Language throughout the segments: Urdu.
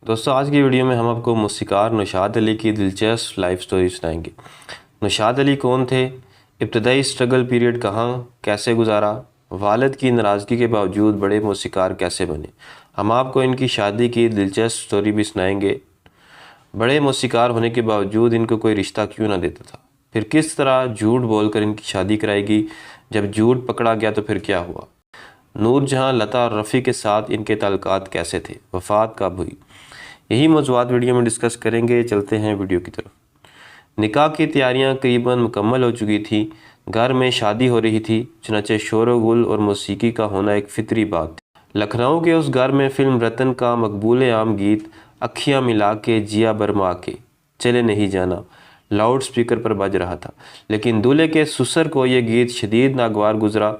دوستوں آج کی ویڈیو میں ہم آپ کو موسیقار نوشاد علی کی دلچسپ لائف سٹوری سنائیں گے۔ نوشاد علی کون تھے؟ ابتدائی سٹرگل پیریڈ کہاں کیسے گزارا؟ والد کی ناراضگی کے باوجود بڑے موسیقار کیسے بنے؟ ہم آپ کو ان کی شادی کی دلچسپ سٹوری بھی سنائیں گے۔ بڑے موسیقار ہونے کے باوجود ان کو کوئی رشتہ کیوں نہ دیتا تھا؟ پھر کس طرح جھوٹ بول کر ان کی شادی کرائی گئی؟ جب جھوٹ پکڑا گیا تو پھر کیا ہوا؟ نور جہاں لتا اور رفیع کے ساتھ ان کے تعلقات کیسے تھے؟ وفات کب ہوئی؟ یہی موضوعات ویڈیو میں ڈسکس کریں گے۔ چلتے ہیں ویڈیو کی طرف۔ نکاح کی تیاریاں قریباً مکمل ہو چکی تھی، گھر میں شادی ہو رہی تھی، چنانچہ شور و گل اور موسیقی کا ہونا ایک فطری بات تھی۔ لکھنؤ کے اس گھر میں فلم رتن کا مقبول عام گیت اکھیاں ملا کے جیا برما کے چلے نہیں جانا لاؤڈ سپیکر پر بج رہا تھا، لیکن دولہے کے سسر کو یہ گیت شدید ناگوار گزرا۔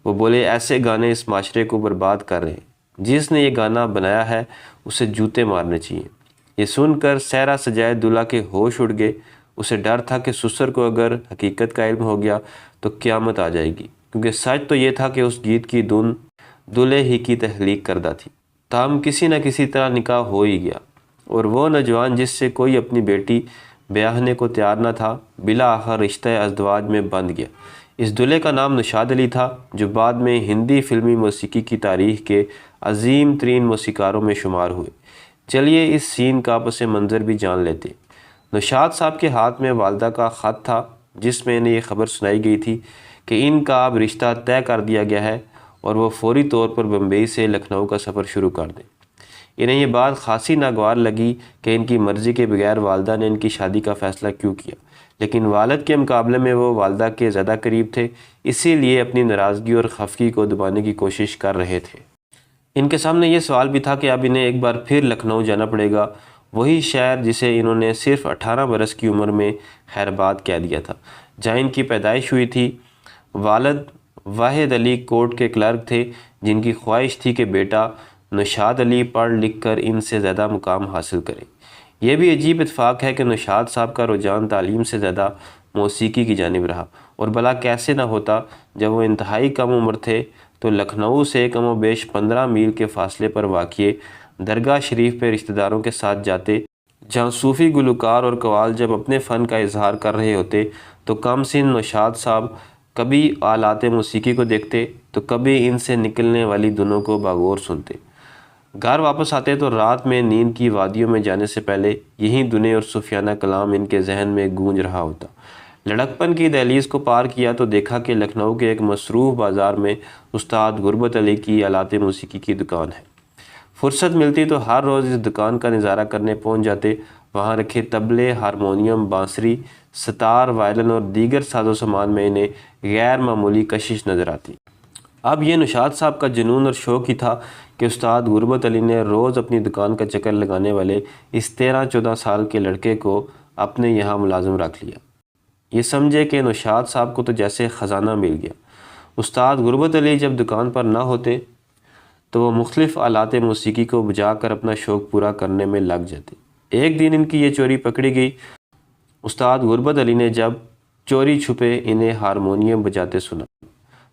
وہ بولے ایسے گانے اس معاشرے کو برباد کر رہے ہیں، جس نے یہ گانا بنایا ہے اسے جوتے مارنے چاہیے۔ یہ سن کر صحرا سجائے دلہا کے ہوش اڑ گئے۔ اسے ڈر تھا کہ سسر کو اگر حقیقت کا علم ہو گیا تو قیامت آ جائے گی، کیونکہ سچ تو یہ تھا کہ اس گیت کی دھن دولہے ہی کی تخلیق کردہ تھی۔ تاہم کسی نہ کسی طرح نکاح ہو ہی گیا، اور وہ نوجوان جس سے کوئی اپنی بیٹی بیاہنے کو تیار نہ تھا بلا آخر رشتہ ازدواج میں بندھ گیا۔ اس دولہے کا نام نوشاد علی تھا، جو بعد میں ہندی فلمی موسیقی کی تاریخ کے عظیم ترین موسیقاروں میں شمار ہوئے۔ چلیے اس سین کا پس منظر بھی جان لیتے۔ نوشاد صاحب کے ہاتھ میں والدہ کا خط تھا، جس میں انہیں یہ خبر سنائی گئی تھی کہ ان کا اب رشتہ طے کر دیا گیا ہے اور وہ فوری طور پر بمبئی سے لکھنؤ کا سفر شروع کر دیں۔ انہیں یہ بات خاصی ناگوار لگی کہ ان کی مرضی کے بغیر والدہ نے ان کی شادی کا فیصلہ کیوں کیا، لیکن والد کے مقابلے میں وہ والدہ کے زیادہ قریب تھے، اسی لیے اپنی ناراضگی اور خفگی کو دبانے کی کوشش کر رہے تھے۔ ان کے سامنے یہ سوال بھی تھا کہ اب انہیں ایک بار پھر لکھنؤ جانا پڑے گا، وہی شہر جسے انہوں نے صرف 18 برس کی عمر میں خیرآباد کہہ دیا تھا، جہاں ان کی پیدائش ہوئی تھی۔ والد واحد علی کورٹ کے کلرک تھے، جن کی خواہش تھی کہ بیٹا نوشاد علی پڑھ لکھ کر ان سے زیادہ مقام حاصل کرے۔ یہ بھی عجیب اتفاق ہے کہ نوشاد صاحب کا رجحان تعلیم سے زیادہ موسیقی کی جانب رہا، اور بھلا کیسے نہ ہوتا جب وہ انتہائی کم عمر تھے تو لکھنؤ سے کم و بیش 15 میل کے فاصلے پر واقع درگاہ شریف پہ رشتہ داروں کے ساتھ جاتے، جہاں صوفی گلوکار اور قوال جب اپنے فن کا اظہار کر رہے ہوتے تو کم سن نوشاد صاحب کبھی آلات موسیقی کو دیکھتے تو کبھی ان سے نکلنے والی دھنوں کو باغور سنتے۔ گھر واپس آتے تو رات میں نیند کی وادیوں میں جانے سے پہلے یہی دھنیں اور صوفیانہ کلام ان کے ذہن میں گونج رہا ہوتا۔ لڑکپن کی دہلیز کو پار کیا تو دیکھا کہ لکھنؤ کے ایک مصروف بازار میں استاد غربت علی کی آلات موسیقی کی دکان ہے۔ فرصت ملتی تو ہر روز اس دکان کا نظارہ کرنے پہنچ جاتے۔ وہاں رکھے طبلے، ہارمونیم، بانسری، ستار، وائلن اور دیگر ساز و سامان میں انہیں غیر معمولی کشش نظر آتی۔ اب یہ نوشاد صاحب کا جنون اور شوق ہی تھا کہ استاد غربت علی نے روز اپنی دکان کا چکر لگانے والے اس 13-14 سال کے لڑکے کو اپنے یہاں ملازم رکھ لیا۔ یہ سمجھے کہ نوشاد صاحب کو تو جیسے خزانہ مل گیا۔ استاد غربت علی جب دکان پر نہ ہوتے تو وہ مختلف آلات موسیقی کو بجا کر اپنا شوق پورا کرنے میں لگ جاتے۔ ایک دن ان کی یہ چوری پکڑی گئی۔ استاد غربت علی نے جب چوری چھپے انہیں ہارمونیم بجاتے سنا۔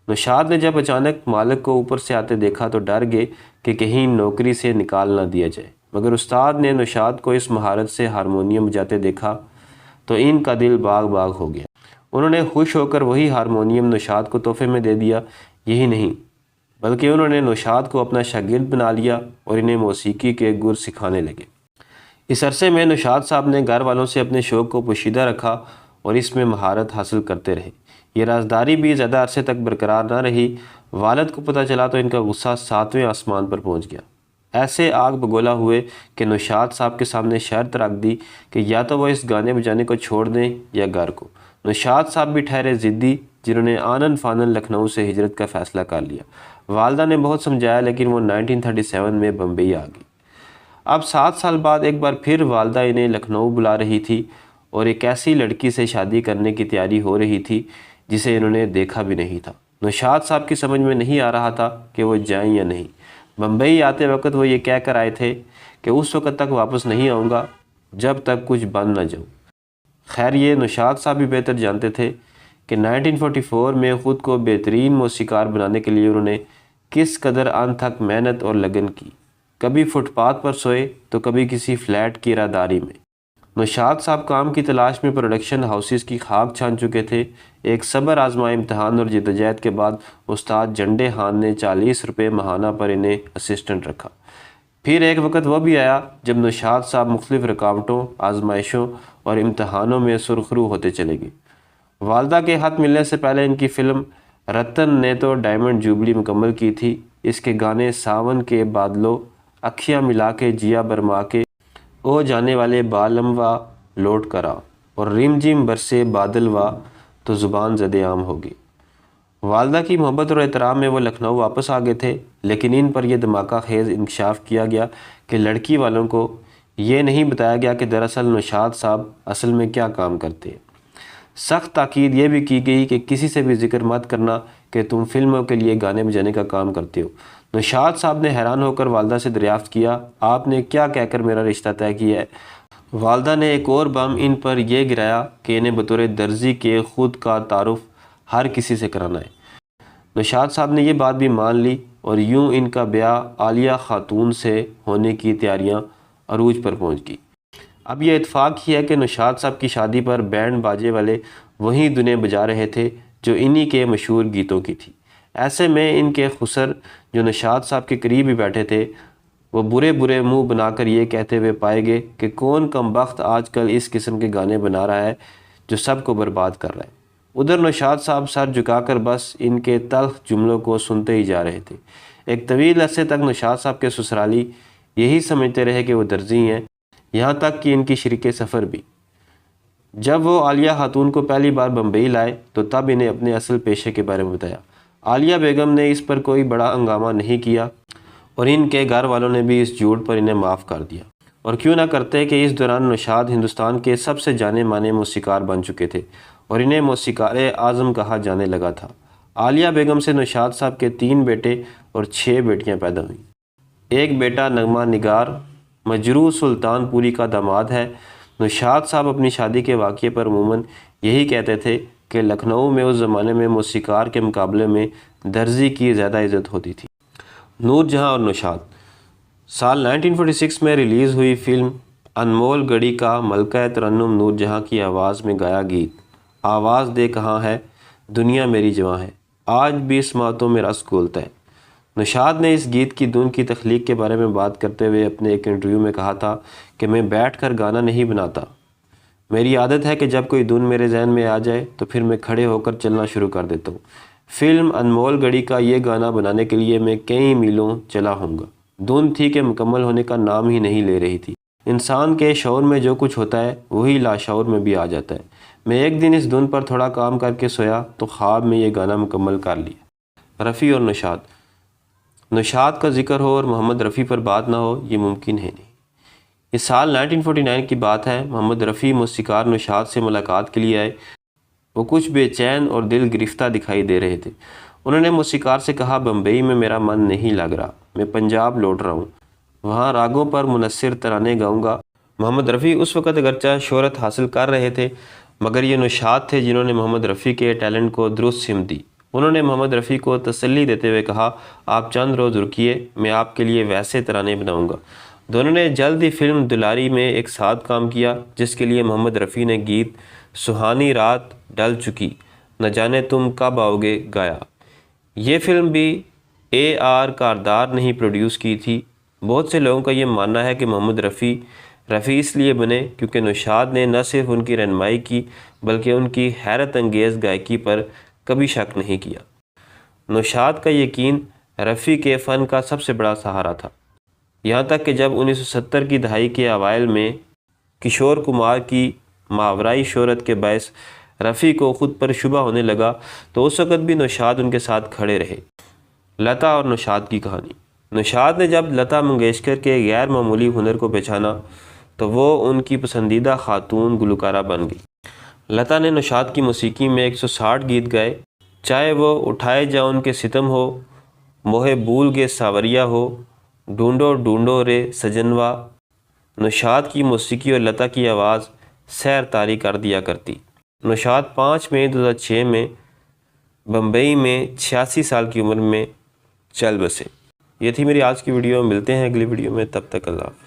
نوشاد نے جب اچانک مالک کو اوپر سے آتے دیکھا تو ڈر گئے کہ کہیں نوکری سے نکال نہ دیا جائے، مگر استاد نے نوشاد کو اس مہارت سے ہارمونیم بجاتے دیکھا تو ان کا دل باغ باغ ہو گیا۔ انہوں نے خوش ہو کر وہی ہارمونیم نوشاد کو تحفے میں دے دیا۔ یہی نہیں بلکہ انہوں نے نوشاد کو اپنا شاگرد بنا لیا اور انہیں موسیقی کے گر سکھانے لگے۔ اس عرصے میں نوشاد صاحب نے گھر والوں سے اپنے شوق کو پوشیدہ رکھا اور اس میں مہارت حاصل کرتے رہے۔ یہ رازداری بھی زیادہ عرصے تک برقرار نہ رہی۔ والد کو پتہ چلا تو ان کا غصہ 7ویں آسمان پر پہنچ گیا۔ ایسے آگ بگولا ہوئے کہ نوشاد صاحب کے سامنے شرط رکھ دی کہ یا تو وہ اس گانے بجانے کو چھوڑ دیں یا گھر کو۔ نوشاد صاحب بھی ٹھہرے ضدی، جنہوں نے آنن فانن لکھنؤ سے ہجرت کا فیصلہ کر لیا۔ والدہ نے بہت سمجھایا لیکن وہ 1937 میں بمبئی آ گئی۔ اب 7 سال بعد ایک بار پھر والدہ انہیں لکھنؤ بلا رہی تھی اور ایک ایسی لڑکی سے شادی کرنے کی تیاری ہو رہی تھی جسے انہوں نے دیکھا بھی نہیں تھا۔ نوشاد صاحب کی سمجھ میں نہیں آ رہا تھا کہ وہ جائیں یا نہیں۔ بمبئی آتے وقت وہ یہ کہہ کر آئے تھے کہ اس وقت تک واپس نہیں آؤں گا جب تک کچھ بن نہ جاؤں۔ خیر یہ نوشاد صاحب بھی بہتر جانتے تھے کہ 1944 میں خود کو بہترین موسیقار بنانے کے لیے انہوں نے کس قدر انتھک محنت اور لگن کی۔ کبھی فٹ پاتھ پر سوئے تو کبھی کسی فلیٹ کی رہداری میں۔ نوشاد صاحب کام کی تلاش میں پروڈکشن ہاؤسز کی خاک چھان چکے تھے۔ ایک صبر آزمائے امتحان اور جدوجہد کے بعد استاد جنڈے خان نے 40 روپے ماہانہ پر انہیں اسسٹنٹ رکھا۔ پھر ایک وقت وہ بھی آیا جب نوشاد صاحب مختلف رکاوٹوں، آزمائشوں اور امتحانوں میں سرخرو ہوتے چلے گئے۔ والدہ کے خط ملنے سے پہلے ان کی فلم رتن نے تو ڈائمنڈ جوبلی مکمل کی تھی۔ اس کے گانے ساون کے بادلوں، اکھیاں ملا کے جیا برما کے، او جانے والے بالم وا لوٹ کرا اور رم جم برسے بادل وا تو زبان زد عام ہوگی۔ والدہ کی محبت اور احترام میں وہ لکھنؤ واپس آ گئے تھے، لیکن ان پر یہ دھماکہ خیز انکشاف کیا گیا کہ لڑکی والوں کو یہ نہیں بتایا گیا کہ دراصل نوشاد صاحب اصل میں کیا کام کرتے ہیں۔ سخت تاکید یہ بھی کی گئی کہ کسی سے بھی ذکر مت کرنا کہ تم فلموں کے لیے گانے بجانے کا کام کرتے ہو۔ نوشاد صاحب نے حیران ہو کر والدہ سے دریافت کیا، آپ نے کیا کہہ کر میرا رشتہ طے کیا ہے؟ والدہ نے ایک اور بم ان پر یہ گرایا کہ انہیں بطور درزی کے خود کا تعارف ہر کسی سے کرانا ہے۔ نوشاد صاحب نے یہ بات بھی مان لی اور یوں ان کا بیاہ عالیہ خاتون سے ہونے کی تیاریاں عروج پر پہنچ گئی۔ اب یہ اتفاق ہی ہے کہ نوشاد صاحب کی شادی پر بینڈ باجے والے وہیں دنیں بجا رہے تھے جو انہی کے مشہور گیتوں کی تھی۔ ایسے میں ان کے خسر جو نوشاد صاحب کے قریب ہی بیٹھے تھے، وہ برے برے منہ بنا کر یہ کہتے ہوئے پائے گئے کہ کون کمبخت آج کل اس قسم کے گانے بنا رہا ہے جو سب کو برباد کر رہا ہے۔ ادھر نوشاد صاحب سر جھکا کر بس ان کے تلخ جملوں کو سنتے ہی جا رہے تھے۔ ایک طویل عرصے تک نوشاد صاحب کے سسرالی یہی سمجھتے رہے کہ وہ درزی ہیں، یہاں تک کہ ان کی شریک سفر بھی۔ جب وہ عالیہ خاتون کو پہلی بار بمبئی لائے تو تب انہیں اپنے اصل پیشے کے بارے میں بتایا۔ عالیہ بیگم نے اس پر کوئی بڑا ہنگامہ نہیں کیا اور ان کے گھر والوں نے بھی اس جھوٹ پر انہیں معاف کر دیا۔ اور کیوں نہ کرتے کہ اس دوران نوشاد ہندوستان کے سب سے جانے مانے موسیقار بن چکے تھے اور انہیں موسیقار اعظم کہا جانے لگا تھا۔ عالیہ بیگم سے نوشاد صاحب کے 3 بیٹے اور 6 بیٹیاں پیدا ہوئیں۔ ایک بیٹا نغمہ نگار مجروح سلطان پوری کا داماد ہے۔ نوشاد صاحب اپنی شادی کے واقعے پر عموماً یہی کہتے تھے کہ لکھنؤ میں اس زمانے میں موسیقار کے مقابلے میں درزی کی زیادہ عزت ہوتی تھی۔ نور جہاں اور نوشاد۔ سال 1946 میں ریلیز ہوئی فلم انمول گڑی کا ملکہ ترنم نور جہاں کی آواز میں گایا گیت آواز دے کہاں ہے دنیا میری جواں ہے آج بھی سماعتوں میں رس گھولتا ہے۔ نوشاد نے اس گیت کی دھن کی تخلیق کے بارے میں بات کرتے ہوئے اپنے ایک انٹرویو میں کہا تھا کہ میں بیٹھ کر گانا نہیں بناتا، میری عادت ہے کہ جب کوئی دھن میرے ذہن میں آ جائے تو پھر میں کھڑے ہو کر چلنا شروع کر دیتا ہوں۔ فلم انمول گڑی کا یہ گانا بنانے کے لیے میں کئی میلوں چلا ہوں گا۔ دھن تھی کہ مکمل ہونے کا نام ہی نہیں لے رہی تھی۔ انسان کے شعور میں جو کچھ ہوتا ہے وہی لاشعور میں بھی آ جاتا ہے۔ میں ایک دن اس دھن پر تھوڑا کام کر کے سویا تو خواب میں یہ گانا مکمل کر لیا۔ رفیع اور نوشاد۔ نوشاد کا ذکر ہو اور محمد رفیع پر بات نہ ہو یہ ممکن ہے نہیں۔ اس سال 1949 کی بات ہے۔ محمد رفیع موسیقار نوشاد سے ملاقات کے لیے آئے۔ وہ کچھ بے چین اور دل گرفتہ دکھائی دے رہے تھے۔ انہوں نے موسیقار سے کہا بمبئی میں میرا من نہیں لگ رہا، میں پنجاب لوٹ رہا ہوں، وہاں راگوں پر منحصر ترانے گاؤں گا۔ محمد رفیع اس وقت اگرچہ شہرت حاصل کر رہے تھے مگر یہ نوشاد تھے جنہوں نے محمد رفیع کے ٹیلنٹ کو درست سمت دی۔ انہوں نے محمد رفیع کو تسلی دیتے ہوئے کہا آپ چند روز رکیے، میں آپ کے لیے ویسے ترانے بناؤں گا۔ دونوں نے جلد ہی فلم دلاری میں ایک ساتھ کام کیا جس کے لیے محمد رفیع نے گیت سہانی رات ڈل چکی نہ جانے تم کب آؤ گے گایا۔ یہ فلم بھی AR کاردار نے ہی پروڈیوس کی تھی۔ بہت سے لوگوں کا یہ ماننا ہے کہ محمد رفیع اس لیے بنے کیونکہ نوشاد نے نہ صرف ان کی رہنمائی کی بلکہ ان کی حیرت انگیز گائیکی پر کبھی شک نہیں کیا۔ نوشاد کا یقین رفیع کے فن کا سب سے بڑا سہارا تھا، یہاں تک کہ جب 1970 کی دہائی کے اوائل میں کشور کمار کی ماورائی شہرت کے باعث رفیع کو خود پر شبہ ہونے لگا تو اس وقت بھی نوشاد ان کے ساتھ کھڑے رہے۔ لتا اور نوشاد کی کہانی۔ نوشاد نے جب لتا منگیشکر کے غیر معمولی ہنر کو پہچانا تو وہ ان کی پسندیدہ خاتون گلوکارہ بن گئی۔ لتا نے نوشاد کی موسیقی میں 160 گیت گائے، چاہے وہ اٹھائے جاؤ ان کے ستم ہو، موہے بھول گے ساوریا ہو، ڈھونڈو ڈھونڈو رے سجنوا۔ نوشاد کی موسیقی اور لتا کی آواز سیر طاری کر دیا کرتی۔ نوشاد 5 مئی 2006 میں بمبئی میں 86 سال کی عمر میں چل بسے۔ یہ تھی میری آج کی ویڈیو، ملتے ہیں اگلی ویڈیو میں، تب تک اللہ حافظ۔